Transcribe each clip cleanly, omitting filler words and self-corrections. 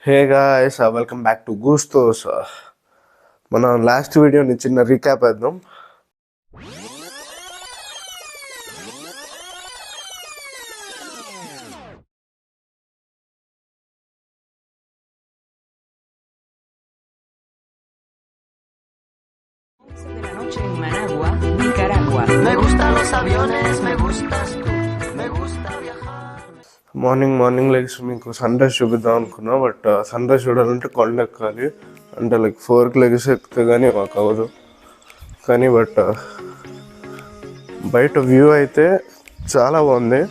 Hey guys, welcome back to గూస్తోస్. మనం last వీడియోని చిన్న రీక్యాప్ వేద్దాం. మార్నింగ్ లెగ్స్ మీకు సన్ రైజ్ చూపిద్దాం అనుకున్నా, బట్ సన్ రైజ్ చూడాలంటే కొండ ఎక్కాలి. అంటే లైక్ 4కి లెగ్స్ ఎక్కితే కానీ మాకు అవ్వదు. కానీ బట్ బయట వ్యూ అయితే చాలా బాగుంది.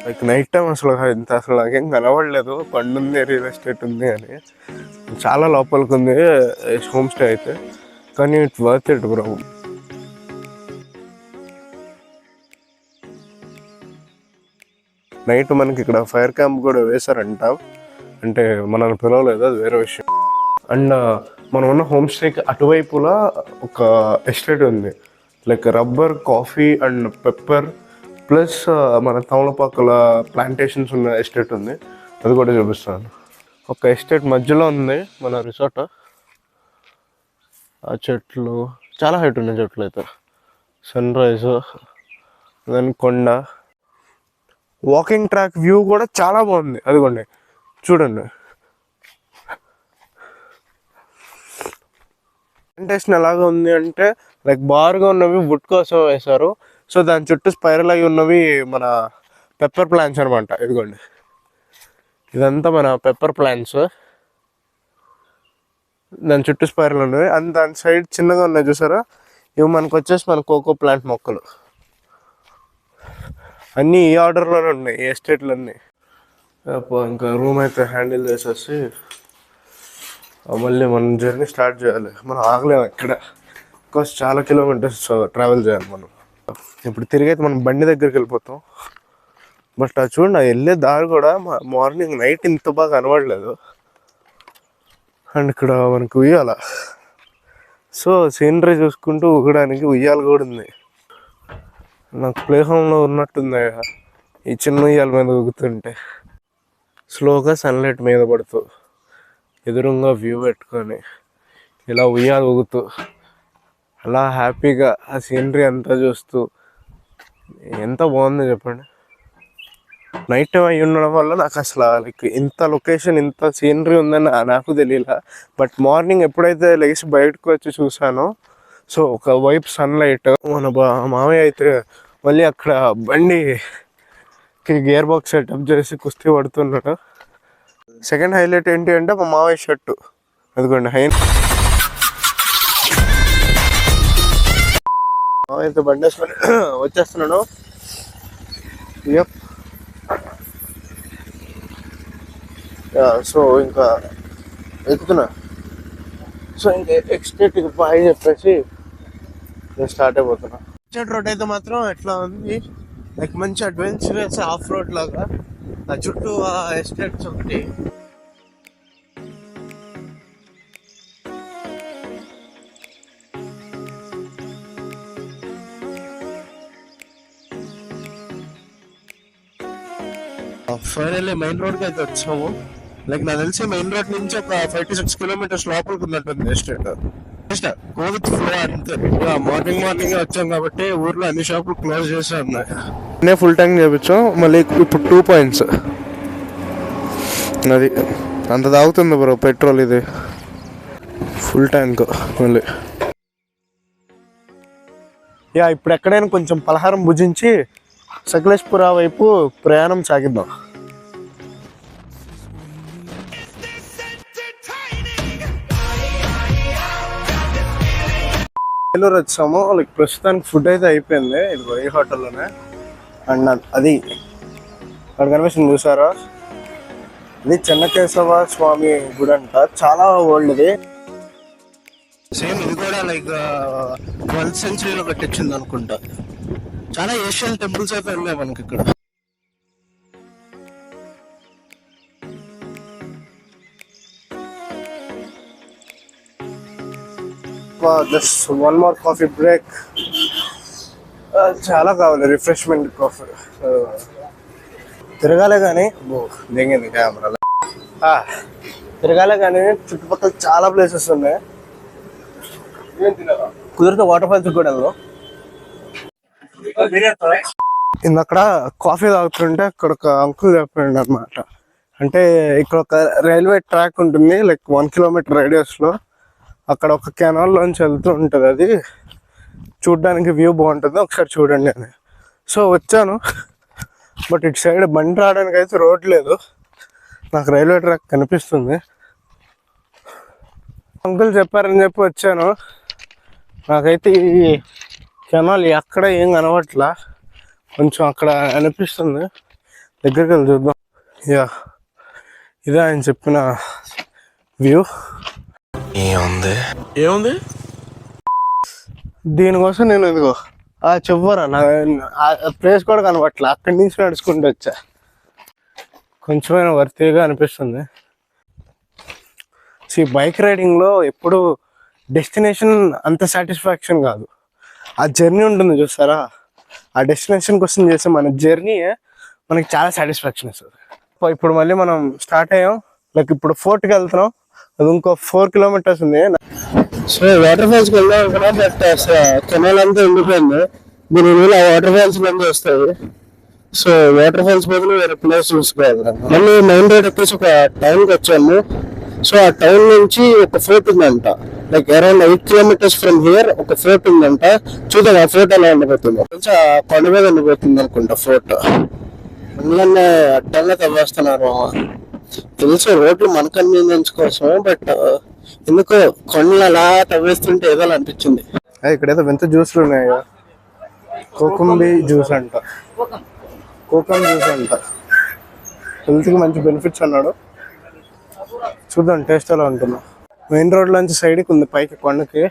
లైక్ నైట్ టైం అసలు నాకేం కనబడలేదు. కొండ ఉంది, రియల్ ఎస్టేట్ ఉంది అని. చాలా లోపలికి ఉంది హోమ్ స్టే అయితే, కానీ it's worth it bro. Night మనకి ఇక్కడ ఫైర్ క్యాంప్ కూడా వేశారంట. అంటే మనల్ని పిలవలేదు, అది వేరే విషయం. అండ్ మనం ఉన్న హోమ్ స్టేకి అటువైపులా ఒక ఎస్టేట్ ఉంది, like rubber, coffee and pepper plus మన తమలపాకుల ప్లాంటేషన్స్ ఉన్న ఎస్టేట్ ఉంది. అది కూడా చూపిస్తాను. ఒక ఎస్టేట్ మధ్యలో ఉంది మన రిసార్ట్. ఆ చెట్లు చాలా హైట్ ఉన్నాయి. చెట్లు అయితే సన్ రైజ్, దెన్ కొండ, వాకింగ్ ట్రాక్ వ్యూ కూడా చాలా బాగుంది. అదిగోండి చూడండి. ప్లాంటేషన్ ఎలాగ ఉంది అంటే లైక్ బార్గా ఉన్నవి వుడ్ కోసం వేశారు. సో దాని చుట్టూ స్పైరల్ అయి ఉన్నవి మన పెప్పర్ ప్లాంట్స్ అనమాట. ఇదిగోండి, ఇదంతా మన పెప్పర్ ప్లాంట్స్. దాని చుట్టూ స్పైరల్ ఉన్నవి. అండ్ దాని సైడ్ చిన్నగా ఉన్నాయి చూసారా, ఇవి మనకు వచ్చేసి మన కోకో ప్లాంట్ మొక్కలు. అన్నీ ఈ ఆర్డర్లోనే ఉన్నాయి, ఈ ఎస్టేట్లన్నీ. ఇంకా రూమ్ అయితే హ్యాండిల్ చేసేసి మళ్ళీ మనం జర్నీ స్టార్ట్ చేయాలి. మనం ఆగలేము ఎక్కడ, బికాస్ చాలా కిలోమీటర్స్ ట్రావెల్ చేయాలి మనం. ఇప్పుడు తిరిగి అయితే మనం బండి దగ్గరికి వెళ్ళిపోతాం. బట్ అది చూడండి, వెళ్ళే దారి కూడా మార్నింగ్ నైట్ ఇంత బాగా కనబడలేదు. అండ్ ఇక్కడ మనకు ఉయ్యాల, సో సీనరీ చూసుకుంటూ ఊగడానికి ఉయ్యాల కూడా ఉంది. నాకు ప్లే హోమ్లో ఉన్నట్టుంది ఈ చిన్న ఉయ్యాల మీద ఊగుతుంటే. స్లోగా సన్లైట్ మీద పడుతూ ఎదురుగా వ్యూ పెట్టుకొని ఇలా ఉయ్యాల ఊగుతూ అలా హ్యాపీగా ఆ సీనరీ అంతా చూస్తూ ఎంత బాగుందో చెప్పండి. నైట్ టైం అయి ఉండడం వల్ల నాకు అసలు లైక్ ఇంత లొకేషన్, ఇంత సీనరీ ఉందని నాకు తెలియలా. బట్ మార్నింగ్ ఎప్పుడైతే లేచి బయటకు వచ్చి చూసానో, సో ఒక వైపు సన్లైట్, మన మామయ్య అయితే మళ్ళీ అక్కడ బండికి గేర్ బాక్స్ సెటప్ చేసి కుస్తీ పడుతున్నాడు. సెకండ్ హైలైట్ ఏంటి అంటే మా మామయ్య షర్టు. అదిగోండి మామయ్య అయితే బండి వేసుకొని వచ్చేస్తున్నాను. సో ఇంకా ఎక్కుతున్నా. సో ఇంకా ఎక్స్టేట్కి బాయ్ చెప్పేసి నేను స్టార్ట్ అయిపోతున్నా. ఎస్టేట్ రోడ్ అయితే మాత్రం ఎట్లా ఉంది, లైక్ మంచి అడ్వెంచరస్ ఆఫ్ రోడ్ లాగా. ఆ చుట్టూ ఆ ఎస్టేట్స్ ఒకటి. ఫైనల్లీ మెయిన్ రోడ్కి అయితే వచ్చాము. లైక్ నాకు తెలిసి మెయిన్ రోడ్ నుంచి ఒక 5 to 6 kilometers లోపలికి ఉన్నట్టుంది ఎస్టేట్. కోవిడ్ ఫ్లో అంతే. మార్నింగ్ వచ్చాం కాబట్టి ఊర్లో అన్ని షాపులు క్లోజ్ చేసి ఉన్నాయి. నేనే ఫుల్ ట్యాంక్ చేయించాం. మళ్ళీ ఇప్పుడు 2 points. అది అంత తాగుతుంది బ్రో పెట్రోల్. ఇది ఫుల్ ట్యాంక్ మళ్ళీ. ఇప్పుడు ఎక్కడైనా కొంచెం పలహారం భుజించి సకలేశ్పుర వైపు ప్రయాణం సాగిద్దాం. ఏలూరు వచ్చాము. లైక్ ప్రస్తుతానికి ఫుడ్ అయితే అయిపోయింది. ఇది ఈ హోటల్లోనే. అండ్ అది అక్కడ కనిపిస్తుంది చూసారా, ఇది చెన్నకేశవ స్వామి గుడి అంట. చాలా ఓల్డ్ ఇది. సేమ్ ఇది కూడా లైక్ 12th century కట్టించింది అనుకుంటా. చాలా ఏషియన్ టెంపుల్స్ అయితే ఉన్నాయి మనకి ఇక్కడ. Just 1 more coffee break. చాలా కావాలి రిఫ్రెష్మెంట్ కాఫీ. తిరగాలే కానీ దిగింది కెమెరా. తిరగాలే కానీ చుట్టుపక్కల చాలా ప్లేసెస్ ఉన్నాయి. కుదిరితే వాటర్ ఫాల్స్ కూడా వెళ్దాం. అక్కడ కాఫీ తాగుతుంటే అక్కడ ఒక అంకుల్ చెప్పాడు అనమాట. అంటే ఇక్కడ ఒక రైల్వే ట్రాక్ ఉంటుంది, లైక్ 1 కిలోమీటర్ రేడియస్లో. అక్కడ ఒక కెనాల్లోంచి వెళ్తూ ఉంటుంది, అది చూడ్డానికి వ్యూ బాగుంటుంది, ఒకసారి చూడండి అని. సో వచ్చాను, బట్ ఇటు సైడ్ బండి రావడానికి అయితే రోడ్ లేదు. నాకు రైల్వే ట్రాక్ కనిపిస్తుంది. అంకుల్ చెప్పారని చెప్పి వచ్చాను. నాకైతే ఈ కెనాల్ అక్కడ ఏం కనబట్లా, కొంచెం అక్కడ అనిపిస్తుంది. దగ్గరికి వెళ్ళి చూద్దాం. యా, ఇదే ఆయన చెప్పిన వ్యూ. ఏముంది దీనికోసం నేను ఇదిగో చెప్పరా నా ప్లేస్ కూడా కనబట్లా, అక్కడి నుంచి నడుచుకుంటూ వచ్చా. కొంచెమైనా వర్తీగా అనిపిస్తుంది. బైక్ రైడింగ్లో ఎప్పుడు డెస్టినేషన్ అంత సాటిస్ఫాక్షన్ కాదు, ఆ జర్నీ ఉంటుంది చూస్తారా. ఆ డెస్టినేషన్ కోసం చేసే మన జర్నీయే మనకి చాలా సాటిస్ఫాక్షన్ ఇస్తుంది. ఇప్పుడు మళ్ళీ మనం స్టార్ట్ అయ్యాం, లైక్ ఇప్పుడు ఫోర్ట్కి వెళ్తున్నాం. అది ఇంకో 4 కిలోమీటర్స్ ఉంది. సో వాటర్ ఫాల్స్కి వెళ్దాం అనుకున్నా, బట్ కెనాల్ అంతా ఉండిపోయింది. దీని మీద ఆ వాటర్ ఫాల్స్ బంద్ వస్తాయి. సో వాటర్ ఫాల్స్ బదులు వేరే ప్లేస్ చూసుకోవాలి. మళ్ళీ మెయిన్ రోడ్ వచ్చేసి ఒక టౌన్కి వచ్చాము. సో ఆ టౌన్ నుంచి ఒక ఫోర్ట్ ఉందంట, like around 8 kilometres from here ఒక ఫోర్ట్ ఉందంట. చూద్దాం ఆ ఫోర్ట్ ఎలా ఉండిపోతుందో. కొంచెం కొండ మీద ఉండిపోతుంది అనుకుంటా ఫోర్ట్. అందులోనే అడ్డంగా తవ్వేస్తున్నారు. తెలుసు రోడ్లు మన కన్వీనియన్స్ కోసమే, బట్ ఎందుకో కొండలు అలా తవ్వేస్తుంటే ఏదో అనిపించింది. ఇక్కడైతే వింత జ్యూస్లు ఉన్నాయి. కోకంబి జ్యూస్ అంట, కోకం జ్యూస్ అంట. హెల్త్కి మంచి బెనిఫిట్స్ అన్నాడు. చూద్దాం టేస్ట్ ఎలా ఉంటుందో. మెయిన్ రోడ్ నుంచి సైడ్కి ఉంది పైకి కొండకి.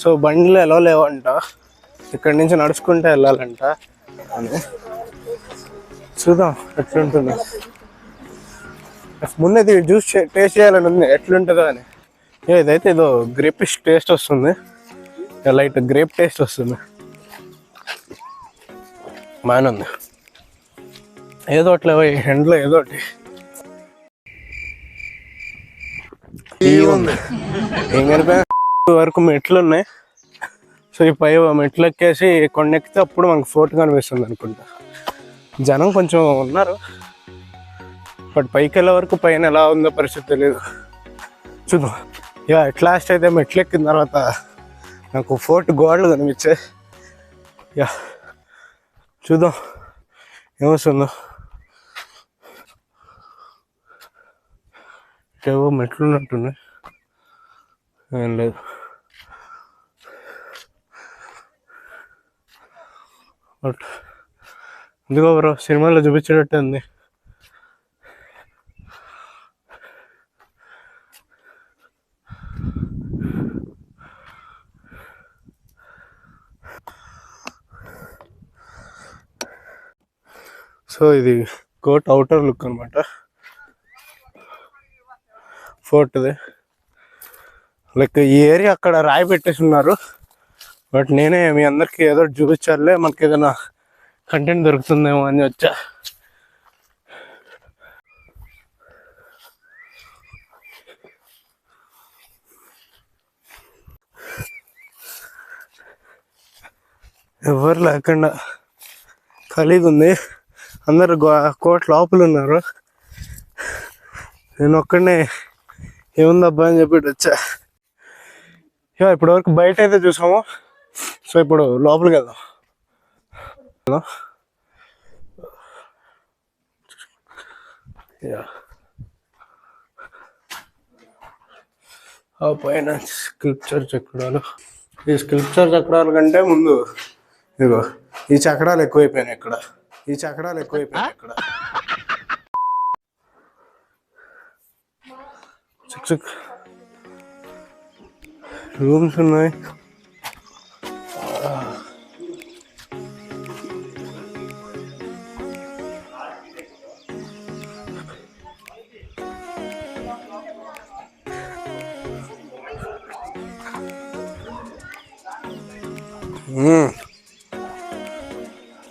సో బండ్లు ఎలా లేవంట, ఇక్కడి నుంచి నడుచుకుంటే వెళ్ళాలంట అని. చూద్దాం ఎట్లుంటుందో. ముందే జ్యూస్ టేస్ట్ చేయాలని ఉంది, ఎట్లుంటుందో అని. ఇదైతే ఏదో గ్రేపిష్ టేస్ట్ వస్తుంది, లైట్ గ్రేప్ టేస్ట్ వస్తుంది. బాగానే ఉంది. ఏదో అట్లా ఎండ్లో ఏదో ఒకటి ఉంది. ఏం కనిపోయా వరకు మెట్లు ఉన్నాయి. సో ఈ పై మెట్లు ఎక్కేసి కొండ ఎక్కితే అప్పుడు మనకు ఫోర్ట్ కనిపిస్తుంది అనుకుంటా. జనం కొంచెం ఉన్నారు, బట్ పైకి వెళ్ళే వరకు పైన ఎలా ఉందో పరిస్థితి తెలియదు. చూద్దాం. ఇక ఎట్ లాస్ట్ అయితే మెట్లు ఎక్కిన తర్వాత నాకు ఫోర్ట్ గోడలు కనిపించాయి. యా చూద్దాం ఏమొస్తుందో. ఏవో మెట్లు ఉన్నట్టున్నాయి, ఏం లేదు. బట్ ఎందుకో బ్రో సినిమాలో చూపించేటట్టే ఉంది. సో ఇది కోట్ అవుటర్ లుక్ అనమాట ఫోర్ట్ది. లైక్ ఈ ఏరియా అక్కడ రాయి పెట్టేసి ఉన్నారు, బట్ నేనే మీ అందరికి ఏదో చూపించాలే, మనకి ఏదైనా కంటెంట్ దొరుకుతుందేమో అని వచ్చా. ఎవరు లేకుండా ఖాళీగా ఉంది, అందరు కోట్ లోపల ఉన్నారు. నేను ఒక్కడనే ఏముందబ్బా అని చెప్పి వచ్చా. ఇప్పటి వరకు బయట అయితే చూసాము. సో ఇప్పుడు లోపలికి వెళ్దాం. పైన స్కల్ప్చర్ చక్రాలు. ఈ స్కల్ప్చర్ చక్రాల కంటే ముందు ఇదిగో ఈ చక్రాలు ఎక్కువైపోయినాయి ఇక్కడ. రూమ్స్ ఉన్నాయి.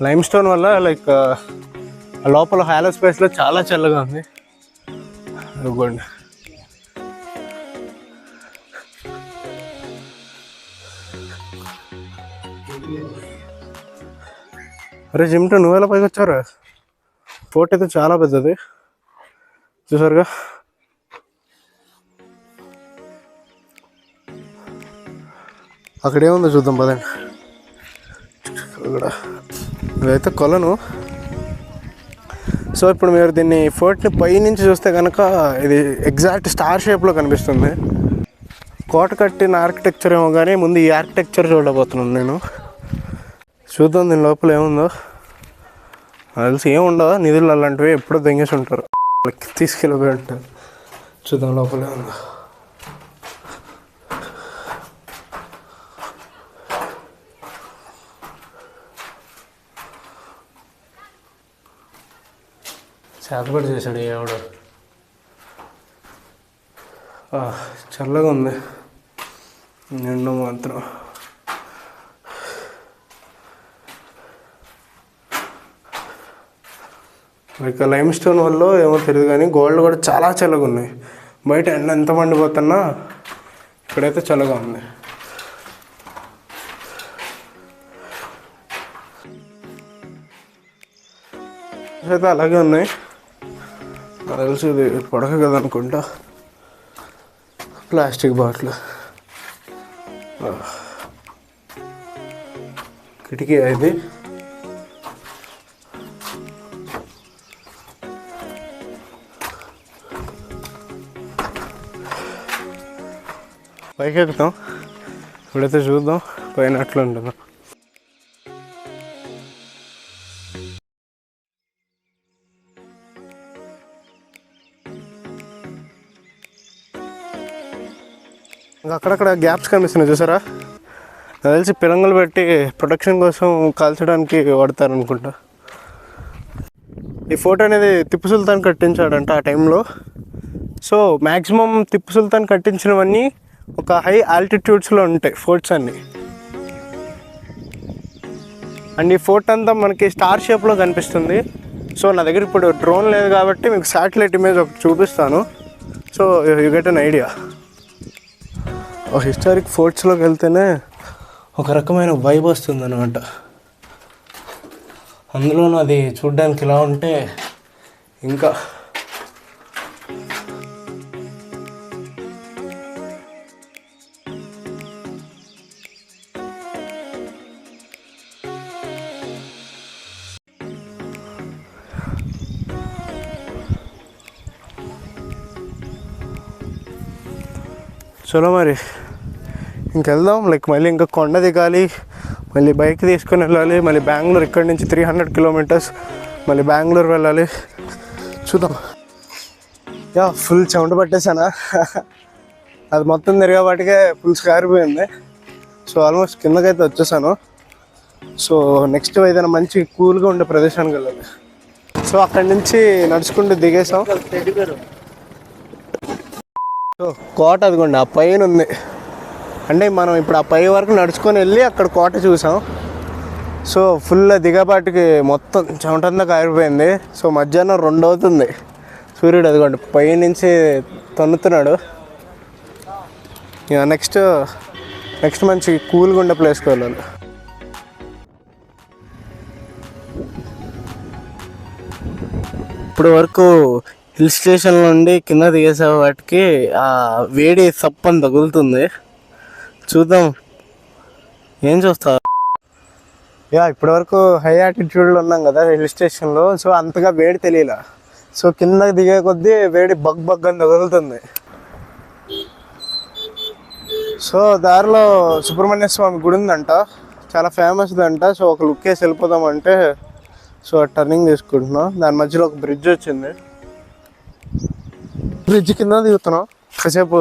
లైమ్ స్టోన్ వల్ల లైక్ లోపల హాలో స్పేస్లో చాలా చల్లగా ఉంది. ఇవ్వండి. అరే జిమ్టో నువ్వెలా పైకి వచ్చారా? ఫోర్ట్ అయితే చాలా పెద్దది చూసారుగా. అక్కడేముందో చూద్దాం పదండి. ఇక్కడ ఇదైతే కొలను. సో ఇప్పుడు మీరు దీన్ని ఫోర్ట్ని పైనుంచి చూస్తే కనుక ఇది ఎగ్జాక్ట్ స్టార్ షేప్లో కనిపిస్తుంది. కోట కట్టిన ఆర్కిటెక్చర్ ఏమో కానీ ముందు ఈ ఆర్కిటెక్చర్ చూడబోతున్నాను నేను. చూద్దాం దీని లోపల ఏముందో. తెలిసి ఏముండవు, నిధులు అలాంటివి ఎప్పుడో దెంగేసి ఉంటారు, తీసుకెళ్ళిపోయి ఉంటారు. చూద్దాం లోపల ఏముందో. చేతపడి చేశాడు ఎవడు. చల్లగా ఉంది నిండు మాత్రం. ఇక లైమ్ స్టోన్ వల్ల ఏమో తెలియదు కానీ గోల్డ్ కూడా చాలా చల్లగా ఉన్నాయి. బయట ఎండ ఎంత మండిపోతున్నా ఇక్కడైతే చల్లగా ఉంది. అయితే అలాగే ఉన్నాయి. నాకు తెలిసి ఇది పడక కదా అనుకుంటా. ప్లాస్టిక్ బాటిల్, కిటికీ ఇది. పైకి ఎక్కుతాం. ఇప్పుడైతే చూద్దాం పైన ఎట్లా ఉంటుందో. ఇంకా అక్కడక్కడ గ్యాప్స్ కనిపిస్తున్నాయి చూసారా. నాకు తెలిసి పిరంగులు పెట్టి ప్రొటెక్షన్ కోసం కాల్చడానికి వాడతారు అనుకుంటా. ఈ ఫోర్ట్ అనేది టిప్పు సుల్తాన్ కట్టించాడంట ఆ టైంలో. సో మ్యాక్సిమం టిప్పు సుల్తాన్ కట్టించినవన్నీ ఒక హై ఆల్టిట్యూడ్స్లో ఉంటాయి ఫోర్ట్స్ అన్నీ. అండ్ ఈ ఫోర్ట్ అంతా మనకి స్టార్ షేప్లో కనిపిస్తుంది. సో నా దగ్గర ఇప్పుడు డ్రోన్ లేదు కాబట్టి మీకు శాటిలైట్ ఇమేజ్ ఒకటి చూపిస్తాను. So you get an idea. Historic ఫోర్ట్స్లోకి వెళ్తేనే ఒక రకమైన వైబ్ వస్తుంది అనమాట. అందులోనూ అది చూడ్డానికి ఇలా ఉంటే ఇంకా. చలో మరి ఇంకెళ్దాం. మళ్ళీ ఇంకా కొండ దిగాలి, మళ్ళీ బైక్ తీసుకొని వెళ్ళాలి, మళ్ళీ బెంగళూరు. ఇక్కడి నుంచి 300 కిలోమీటర్స్ మళ్ళీ బెంగళూరు వెళ్ళాలి. చూద్దాం. ఫుల్ చెమట పట్టేసానా. అది మొత్తం తిరిగేపాటికే ఫుల్ స్కారిపోయింది. సో ఆల్మోస్ట్ కిందకైతే వచ్చేసాను. సో నెక్స్ట్ ఏదైనా మంచి కూల్గా ఉండే ప్రదేశానికి వెళ్ళాలి. సో అక్కడి నుంచి నడుచుకుంటూ దిగేసాం. సో కోట అదిగోండి ఆ పైన ఉంది. అంటే మనం ఇప్పుడు ఆ పై వరకు నడుచుకొని వెళ్ళి అక్కడ కోట చూసాం. సో ఫుల్ దిగబాటికి మొత్తం చెమటంతా కారిపోయింది. సో మధ్యాహ్నం 2 అవుతుంది. సూర్యుడు అదిగోండి పై నుంచి తన్నుతున్నాడు. ఇక నెక్స్ట్ మంచి కూల్గా ఉండే ప్లేస్కి వెళ్ళాలి. ఇప్పుడు వరకు హిల్ స్టేషన్ నుండి కింద దిగేసే వాటికి ఆ వేడి సప్పని తగులుతుంది. చూద్దాం ఏం చూస్తా. ఇప్పటి వరకు హై ఆల్టిట్యూడ్లో ఉన్నాం కదా హిల్ స్టేషన్లో. సో అంతగా వేడి తెలియలా. సో కిందకి దిగే కొద్దీ వేడి బగ్ అని తగులుతుంది. సో దారిలో సుబ్రహ్మణ్య స్వామి గుడి ఉందంట, చాలా ఫేమస్ది అంట. సో ఒక లుక్ వేసి వెళ్ళిపోదామంటే సో టర్నింగ్ తీసుకుంటున్నాం. దాని మధ్యలో ఒక బ్రిడ్జ్ వచ్చింది. బ్రిడ్జ్ కింద దిగుతున్నాం. కాసేపు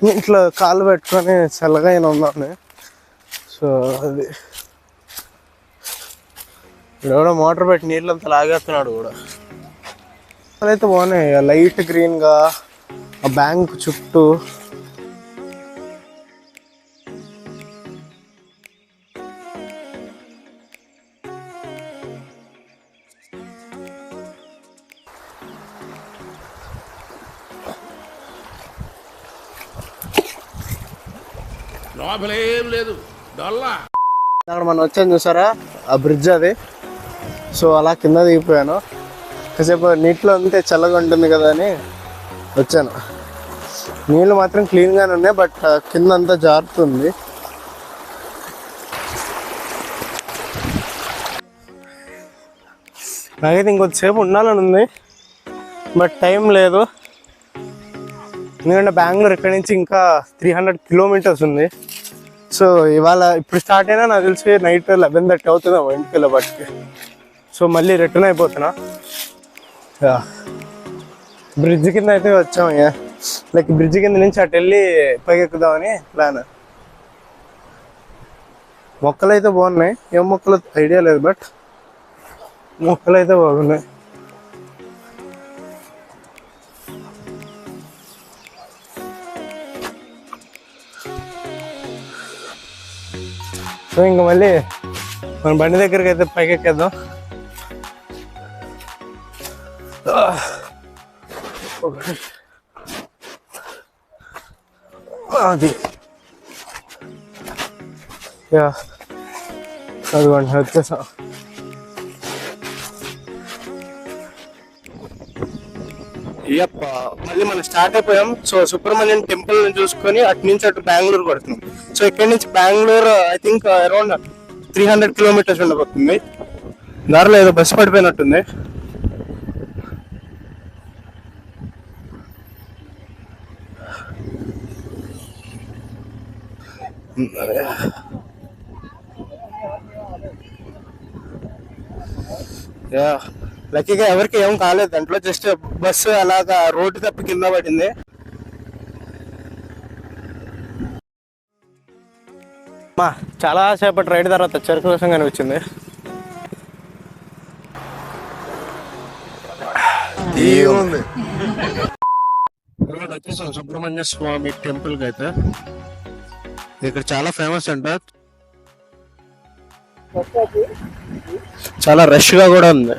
ఇంట్లో కాళ్ళు పెట్టుకొని చల్లగా అయినా ఉన్నాను. సో అది ఇక్కడ మోటార్ పెట్టి నీళ్ళంతా లాగేస్తున్నాడు కూడా. అదైతే బాగున్నాయి లైట్ గ్రీన్గా ఆ బ్యాంక్ చుట్టూ. లోపలేం లేదు డొల్లా. అక్కడ మనం వచ్చాను చూసారా, ఆ బ్రిడ్జ్ అది. సో అలా కింద దిగిపోయాను. కాసేపు నీటిలో అంతే చల్లగా ఉంటుంది కదా అని వచ్చాను. నీళ్ళు మాత్రం క్లీన్గానే ఉన్నాయి, బట్ కింద అంతా జారుతుంది. నాకైతే ఇంకొద్దిసేపు ఉండాలని ఉంది, బట్ టైం లేదు. ఎందుకంటే బెంగళూరు ఇక్కడి నుంచి ఇంకా 300 కిలోమీటర్స్ ఉంది. సో ఇవాళ ఇప్పుడు స్టార్ట్ అయినా నాకు తెలిసి నైట్ 11:30 అవుతుంది ఇంటికి వెళ్ళబట్టి. సో మళ్ళీ రిటర్న్ అయిపోతున్నా. బ్రిడ్జ్ కింద అయితే వచ్చాము. లైక్ బ్రిడ్జ్ కింద నుంచి అటు వెళ్ళి పైకి ఎక్కుదామని ప్లాన్. మొక్కలు అయితే బాగున్నాయి, ఏం మొక్కలు ఐడియా లేదు, బట్ మొక్కలు అయితే బాగున్నాయి. సో ఇంకా మళ్ళీ మన బండి దగ్గరికి అయితే పైకి ఎక్కేద్దాం. అది అదిగోండి వచ్చేసాం. మళ్ళీ మనం స్టార్ట్ అయిపోయాం. సో సుబ్రహ్మణ్యం టెంపుల్ చూసుకొని అటు నుంచి అటు బెంగళూరు పడుతున్నాం. సో ఇక్కడ నుంచి Bengaluru I think around 300 kilometres ఉండబోతుంది. దారిలో ఏదో బస్సు పడిపోయినట్టుంది. లక్కీగా ఎవరికి ఏం కాలేదు దాంట్లో, జస్ట్ బస్సు అలాగా రోడ్డు తప్పి కింద పడింది. చాలా సేపటి రైడ్ తర్వాత చెరుకు రసం కనిపించింది. వచ్చేసాం సుబ్రహ్మణ్య స్వామి టెంపుల్ కి అయితే. ఇక్కడ చాలా ఫేమస్ అంట, చాలా రష్ గా కూడా ఉంది.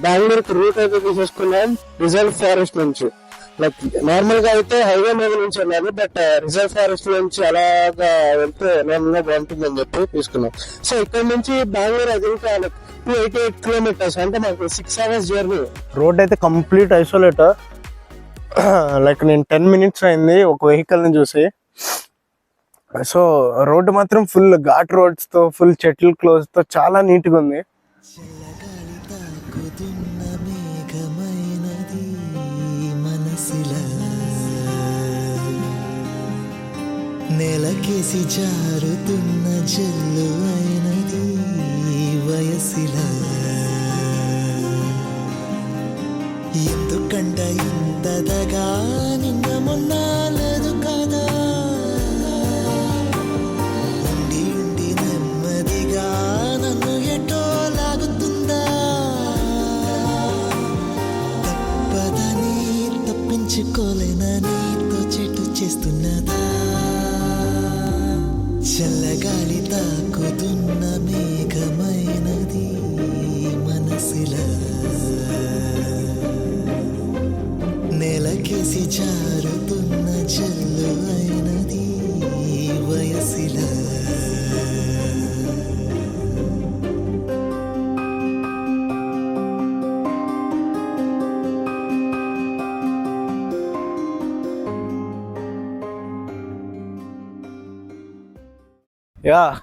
బెంగళూరుకి రూట్ అయితే తీసేసుకున్నాం రిజర్వ్ ఫారెస్ట్ నుంచి. లైక్ నార్మల్ గా అయితే హైవే మీద నుంచి వెళ్ళాలి, బట్ రిజర్వ్ ఫారెస్ట్ నుంచి అలాగా వెళ్తే నార్మల్గా బాగుంటుందని చెప్పి తీసుకున్నాం. సో ఇక్కడ నుంచి బెంగళూరు అది ఇంకా 288 కిలోమీటర్స్, అంటే మాకు 6 hours జర్నీ. రోడ్ అయితే కంప్లీట్ ఐసోలేట్. లైక్ నేను 10 minutes అయింది ఒక వెహికల్ ని చూసి. సో రోడ్డు మాత్రం ఫుల్ ఘాట్ రోడ్స్ తో, ఫుల్ చెట్లు క్లోజ్ తో చాలా నీట్ గా ఉంది. నెలకేసి జారుతున్న జల్లు అయినది వయసిలా, ఎందుకంట ఇంతదగా నిన్న మొన్న లేదు కదా, ఉండి ఉండి నెమ్మదిగా నన్ను ఎటో లాగుతుందా, తప్పదని తప్పించుకోలేనని చెట్టు చేస్తున్నదా, చల్లగాలి తాకుతున్న మేఘమైనది మనసిలా, నెలకేసి జారుతున్న జల్లు అయినది వయసిలా.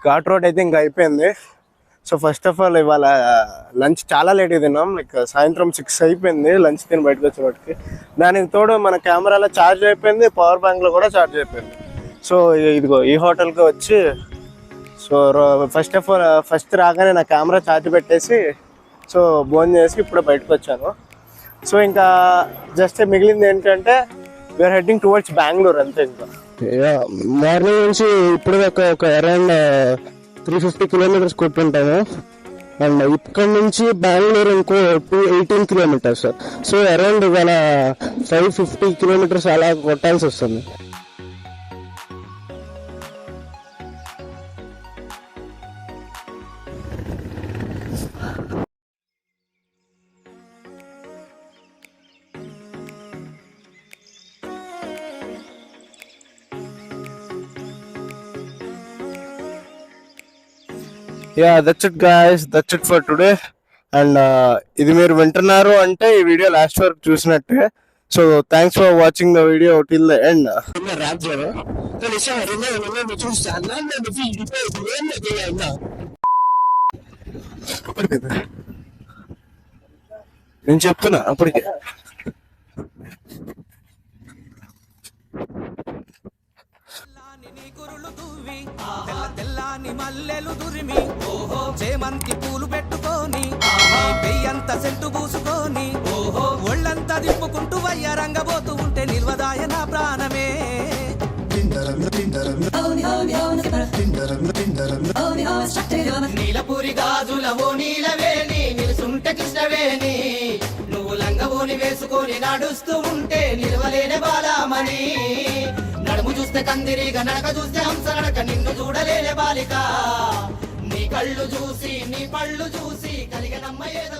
ఘాట్ రోడ్ అయితే ఇంకా అయిపోయింది. సో ఫస్ట్ ఆఫ్ ఆల్ ఇవాళ లంచ్ చాలా లేట్గా తిన్నాం. లైక్ సాయంత్రం 6 అయిపోయింది లంచ్ తిని బయటకు వచ్చేవాటికి. దానికి తోడు మన కెమెరాలో ఛార్జ్ అయిపోయింది, పవర్ బ్యాంక్లో కూడా ఛార్జ్ అయిపోయింది. సో ఇదిగో ఈ హోటల్కి వచ్చి, సో ఫస్ట్ రాగానే నా కెమెరా ఛార్జ్ పెట్టేసి సో భోజనం చేసి ఇప్పుడే బయటకు వచ్చాను. సో ఇంకా జస్ట్ మిగిలింది ఏంటంటే వీఆర్ హెడ్డింగ్ టువర్డ్స్ బెంగళూరు అంతే. ఇంకా మార్నింగ్ నుంచి ఇప్పుడు ఒక అరౌండ్ 350 కిలోమీటర్స్ కొట్టుంటాము. అండ్ ఇక్కడ నుంచి బెంగళూరు ఇంకో 218 కిలోమీటర్స్. సో అరౌండ్ ఇవాళ 550 కిలోమీటర్స్ అలా కొట్టాల్సి వస్తుంది. Yeah that's it guys, that's it for today. And ఇది మీరు వింటున్నారు అంటే ఈ వీడియో లాస్ట్ వరకు చూసినట్టే. So thanks for watching the video till the end. నేను చెప్తున్నా అప్పటికే. తెల్లని మల్లెలు దురిమి ఓహో చేమంతి పూలు పెట్టుకొని పెయ్యంత సెంటు పూసుకొని ఓహో ఒళ్ళంతా దిప్పుకుంటూ వయ్యారంగబోతూ ఉంటే నిల్వదాయ నా ప్రాణమే. నీలపూరి గాజులవో నీలవేణి నిలుసుంటే కృష్ణవేణి నువ్వు లంగవోని వేసుకొని నడుస్తూ ఉంటే నిలవలేని బాలామణి. నడుము చూస్తే కందిరిగా నడక చూస్తే హంస నడక నిన్ను చూడలేని బాలిక. నీ కళ్ళు చూసి నీ పళ్ళు చూసి కలిగనమ్మ ఏదో